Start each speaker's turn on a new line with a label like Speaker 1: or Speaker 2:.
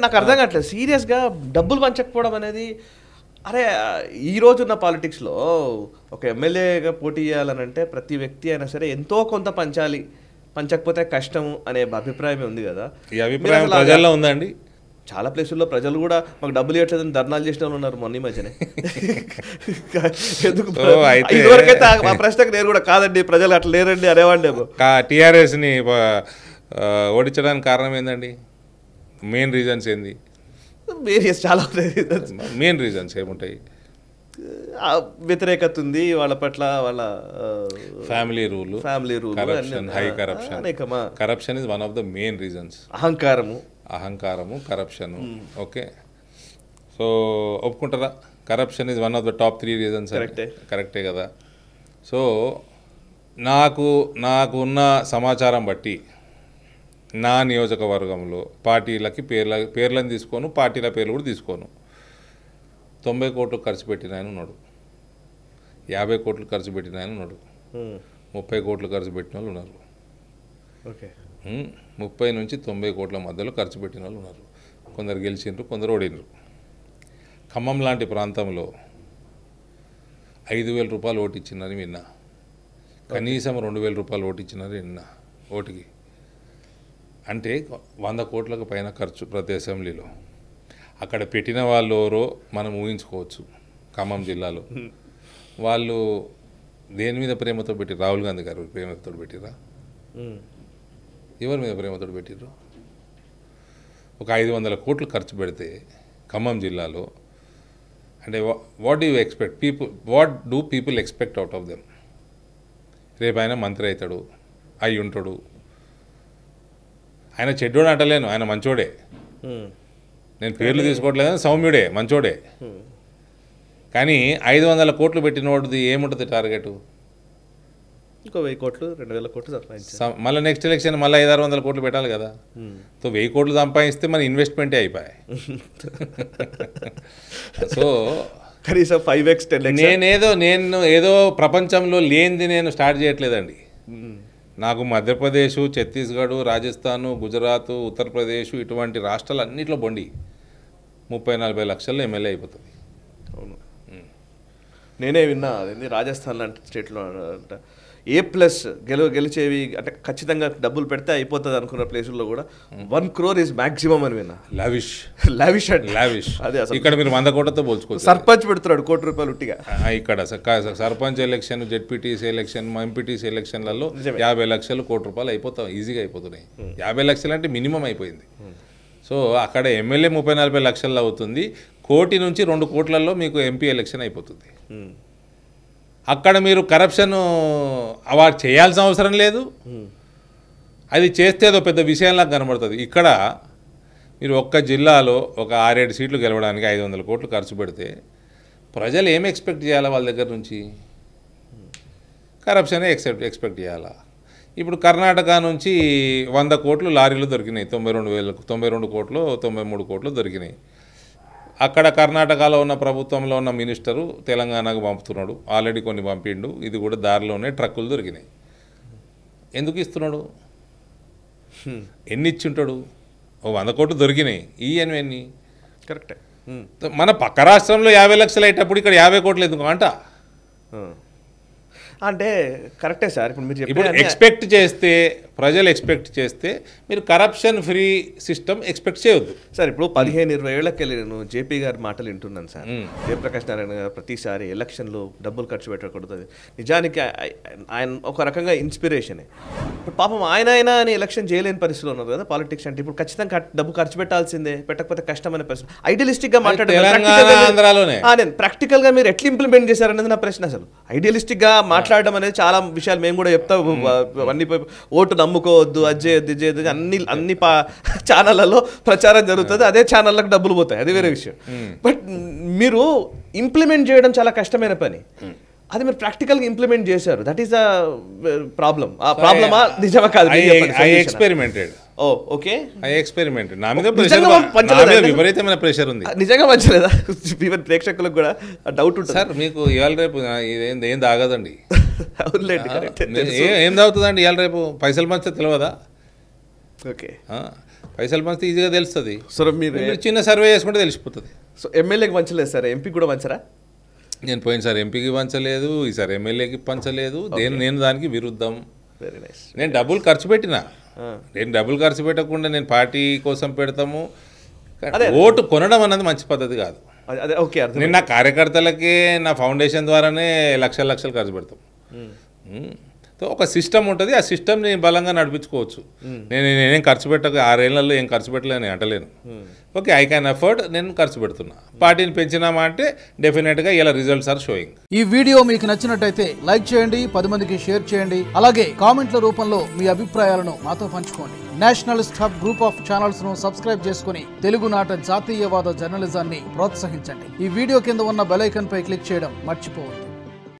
Speaker 1: నాకు అర్థం కావట్లేదు సీరియస్గా డబ్బులు పంచకపోవడం అనేది. అరే ఈ రోజున్న పాలిటిక్స్లో ఒక ఎమ్మెల్యేగా పోటీ చేయాలనంటే ప్రతి వ్యక్తి అయినా సరే ఎంతో కొంత పంచాలి, పంచకపోతే కష్టం అనే అభిప్రాయం ఉంది కదా.
Speaker 2: ఈ అభిప్రాయం ప్రజల్లో ఉందండి.
Speaker 1: చాలా ప్లేసుల్లో ప్రజలు కూడా మాకు డబ్బులు ఇవ్వట్లేదని ధర్నాలు చేసిన వాళ్ళు ఉన్నారు మొన్న మధ్యనే. ఎందుకు ఇదివరకైతే ఆ ప్రశ్నకు నేను కూడా కాదండి ప్రజలు అట్లా లేరండి అనేవాడినేమో.
Speaker 2: టీఆర్ఎస్ని ఓడించడానికి కారణం ఏందండి? మెయిన్ రీజన్స్ ఏంది?
Speaker 1: చాలా
Speaker 2: మెయిన్ రీజన్స్ ఏముంటాయి?
Speaker 1: వ్యతిరేకత ఉంది వాళ్ళ పట్ల, వాళ్ళ
Speaker 2: family rule, corruption, high corruption. Corruption is one of the main reasons. అహంకారము, కరప్షన్. ఓకే, సో ఒప్పుకుంటారా? Corruption is one of the top 3 reasons. కరెక్టే కదా. సో నాకున్న సమాచారం బట్టి నా నియోజకవర్గంలో పార్టీలకి పేర్లను తీసుకోను, పార్టీల పేర్లు కూడా తీసుకోను. 90 కోట్లు ఖర్చు పెట్టిన ఆయన ఉన్నాడు, 50 కోట్లు ఖర్చు పెట్టిన ఆయన ఉన్నాడు, 30 కోట్లు ఖర్చు పెట్టిన వాళ్ళు ఉన్నారు.
Speaker 1: ఓకే,
Speaker 2: 30 నుంచి 90 కోట్ల మధ్యలో ఖర్చు పెట్టిన వాళ్ళు ఉన్నారు. కొందరు గెలిచిండ్రు, కొందరు ఓడినరు. ఖమ్మం లాంటి ప్రాంతంలో 5,000 రూపాయలు ఓటు ఇచ్చినని విన్నా. కనీసం 2,000 రూపాయలు ఓటు ఇచ్చినని విన్నా ఓటుకి. అంటే 100 కోట్లకు పైన ఖర్చు ప్రతి అసెంబ్లీలో. అక్కడ పెట్టిన వాళ్ళు ఎవరో మనం ఊహించుకోవచ్చు. ఖమ్మం జిల్లాలో వాళ్ళు దేని మీద ప్రేమతో పెట్టి, రాహుల్ గాంధీ గారు ప్రేమతో పెట్టిరా? ఎవరి మీద ప్రేమతో పెట్టిర్రు? ఒక 500 కోట్లు ఖర్చు పెడితే ఖమ్మం జిల్లాలో, అంటే what do you expect what do people expect out of them? రేపు ఆయన మంత్రి అవుతాడు, అయి ఉంటాడు. ఆయన చెడ్డోడు అంటలేను, ఆయన మంచోడే. నేను పేర్లు తీసుకోవట్లేదు, సౌమ్యుడే, మంచోడే. కానీ 500 కోట్లు పెట్టిన వాడిది ఏముంటుంది టార్గెట్?
Speaker 1: ఇంకో 1000 కోట్లు 2000 కోట్లు సంపాదించాలి.
Speaker 2: మళ్ళీ నెక్స్ట్ ఎలక్షన్ మళ్ళీ 500-600 కోట్లు పెట్టాలి కదా. సో 1000 కోట్లు సంపాదిస్తే మన ఇన్వెస్ట్మెంటే అయిపోయాయి. సో
Speaker 1: కనీసం 5x 10x.
Speaker 2: నేను ఏదో ప్రపంచంలో లేనిది నేను స్టార్ట్ చేయట్లేదండి. నాకు మధ్యప్రదేశ్, ఛత్తీస్గఢ్, రాజస్థాన్, గుజరాత్, ఉత్తరప్రదేశ్ ఇటువంటి రాష్ట్రాలు అన్నింటిలో బొండి 30-40 లక్షల్లో ఎమ్మెల్యే అయిపోతుంది.
Speaker 1: అవును, నేనే విన్నా. అదేంటి రాజస్థాన్ లాంటి స్టేట్లో అంట A+ గెలిచేవి అంటే ఖచ్చితంగా డబ్బులు పెడితే అయిపోతుంది అనుకున్న ప్లేసుల్లో కూడా 1 crore is maximum అని విన్నా. లావిష్ అదే అసలు
Speaker 2: ఇక్కడ మీరు 100 కోట్లతో పోల్చుకోవచ్చు.
Speaker 1: సర్పంచ్ పెడుతున్నాడు ₹1 కోటి ఉట్టిగా.
Speaker 2: ఇక్కడ sarpanch election, ZPTC election, MPTC ఎలక్షన్లలో 50 లక్షలు ₹1 కోటి అయిపోతాయి, ఈజీగా అయిపోతున్నాయి. 50 లక్షలు అంటే మినిమం అయిపోయింది. సో అక్కడ ఎమ్మెల్యే 30-40 లక్షల్లో అవుతుంది. 1 కోటి నుంచి 2 కోట్లలో మీకు ఎంపీ ఎలక్షన్ అయిపోతుంది. అక్కడ మీరు కరప్షన్ అవార్డు చేయాల్సిన అవసరం లేదు. అది చేస్తే ఏదో పెద్ద విషయంలా కనబడుతుంది. ఇక్కడ మీరు ఒక్క జిల్లాలో ఒక 6-7 సీట్లు గెలవడానికి 500 కోట్లు ఖర్చు పెడితే ప్రజలు ఏం ఎక్స్పెక్ట్ చేయాలా వాళ్ళ దగ్గర నుంచి? కరప్షనే ఎక్స్పెక్ట్ చేయాలా? ఇప్పుడు కర్ణాటక నుంచి 100 కోట్లు లారీలు దొరికినాయి. 92 కోట్లు 93 కోట్లు దొరికినాయి. అక్కడ కర్ణాటకలో ఉన్న ప్రభుత్వంలో ఉన్న మినిస్టరు తెలంగాణకు పంపుతున్నాడు, ఆల్రెడీ కొన్ని పంపిండు. ఇది కూడా దారిలోనే ట్రక్కులు దొరికినాయి. ఎందుకు ఇస్తున్నాడు? ఎన్ని ఇచ్చి ఉంటాడు? 100 కోట్లు దొరికినాయి, ఎన్ని?
Speaker 1: కరెక్టే.
Speaker 2: మన పక్క రాష్ట్రంలో 50 లక్షలు అయ్యేటప్పుడు ఇక్కడ 50 కోట్లు ఎందుకు అంట?
Speaker 1: అంటే కరెక్టే సార్.
Speaker 2: ఇప్పుడు ఎక్స్పెక్ట్ చేస్తే, ప్రజలు ఎక్స్పెక్ట్ చేస్తే మీరు కరప్షన్ ఫ్రీ సిస్టమ్ ఎక్స్పెక్ట్ చేయొద్దు
Speaker 1: సార్. ఇప్పుడు 15-20 ఏళ్ళకి వెళ్ళి నేను జేపీ గారి మాటలు వింటున్నాను సార్. జయప్రకాష్ నారాయణ గారు ప్రతిసారి ఎలక్షన్లో డబ్బులు ఖర్చు పెట్టకూడదు. నిజానికి ఆయన ఒక రకంగా ఇన్స్పిరేషనే. ఇప్పుడు పాపం ఆయన అని ఎలక్షన్ చేయలేని పరిస్థితిలో ఉన్నారు కదా పాలిటిక్స్ అంటే. ఇప్పుడు ఖచ్చితంగా డబ్బు ఖర్చు పెట్టాల్సిందే, పెట్టకపోతే కష్టమైన పరిస్థితి. ఐడియలిస్టిక్గా మాట్లాడారు, ప్రాక్టికల్గా మీరు ఎట్లా ఇంప్లిమెంట్ చేశారనేది నా ప్రశ్న. అసలు ఐడియలిస్టిక్గా మాట్లాడడం అనేది చాలా విషయాలు మేము కూడా చెప్తాం. అన్ని ఓటు నమ్ముకోవద్దు, అది చేయొద్దు, ఇది చేయొద్దు, అన్ని ఛానళ్లలో ప్రచారం జరుగుతుంది. అదే ఛానళ్ళకు డబ్బులు పోతాయి, అది వేరే విషయం. బట్ మీరు ఇంప్లిమెంట్ చేయడం చాలా కష్టమైన పని. అది మీరు ప్రాక్టికల్గా ఇంప్లిమెంట్ చేశారు. That is the problem. ఆ ప్రాబ్లమా నిజమా కాదు?
Speaker 2: ఎక్స్పెరిమెంటెడ్.
Speaker 1: ఓకే,
Speaker 2: నా మీద విపరీతమైన ప్రెషర్ ఉంది.
Speaker 1: నిజంగా మంచిలేదా? ఈవెన్ ప్రేక్షకులకు కూడా డౌట్ ఉంటుంది
Speaker 2: సార్. మీకు ఇవాళ రేపు ఏం తాగదండి. ఏం తాగుతుందండి ఇవాళ రేపు? పైసలు మంచిగా తెలియదా?
Speaker 1: ఓకే,
Speaker 2: పైసలు పంచితే ఈజీగా తెలుస్తుంది.
Speaker 1: సో మీరు
Speaker 2: చిన్న సర్వే చేసుకుంటే తెలిసిపోతుంది.
Speaker 1: సో ఎమ్మెల్యేకి పంచలేదు సార్, ఎంపీ కూడా పంచరా?
Speaker 2: నేను పోయినసారి ఎంపీకి పంచలేదు, ఈసారి ఎమ్మెల్యేకి పంచలేదు. నేను దానికి విరుద్ధం.
Speaker 1: Very nice.
Speaker 2: నేను డబ్బులు ఖర్చు పెట్టినా, నేను డబ్బులు ఖర్చు పెట్టకుండా నేను పార్టీ కోసం పెడతాము. ఓటు కొనడం అన్నది మంచి పద్ధతి కాదు.
Speaker 1: అదే ఓకే,
Speaker 2: నేను నా కార్యకర్తలకే నా ఫౌండేషన్ ద్వారానే లక్షలు ఖర్చు పెడతాం. సో ఒక సిస్టమ్ ఉంటుంది, ఆ సిస్టమ్ని బలంగా నడిపించుకోవచ్చు. నేనేం ఖర్చు పెట్టక 6 ఏళ్లలో ఏం ఖర్చు పెట్టలేని అంటలేను. ఓకే, ఐ క్యాన్ అఫోర్డ్, నేను ఖర్చు పెడుతున్నా. పార్టీని పెంచినామా అంటే డెఫినెట్గా ఇలా రిజల్ట్స్ ఆర్ షోయింగ్.
Speaker 3: ఈ వీడియో మీకు నచ్చినట్టయితే లైక్ చేయండి, 10 మందికి షేర్ చేయండి. అలాగే కామెంట్ల రూపంలో మీ అభిప్రాయాలను మాతో పంచుకోండి. Nationalist hub group of channels ను సబ్స్క్రైబ్ చేసుకుని తెలుగునాట జాతీయవాద జర్నలిజాన్ని ప్రోత్సహించండి. ఈ వీడియో కింద ఉన్న బెల్ ఐకాన్ పై క్లిక్ చేయడం మర్చిపోవద్దు.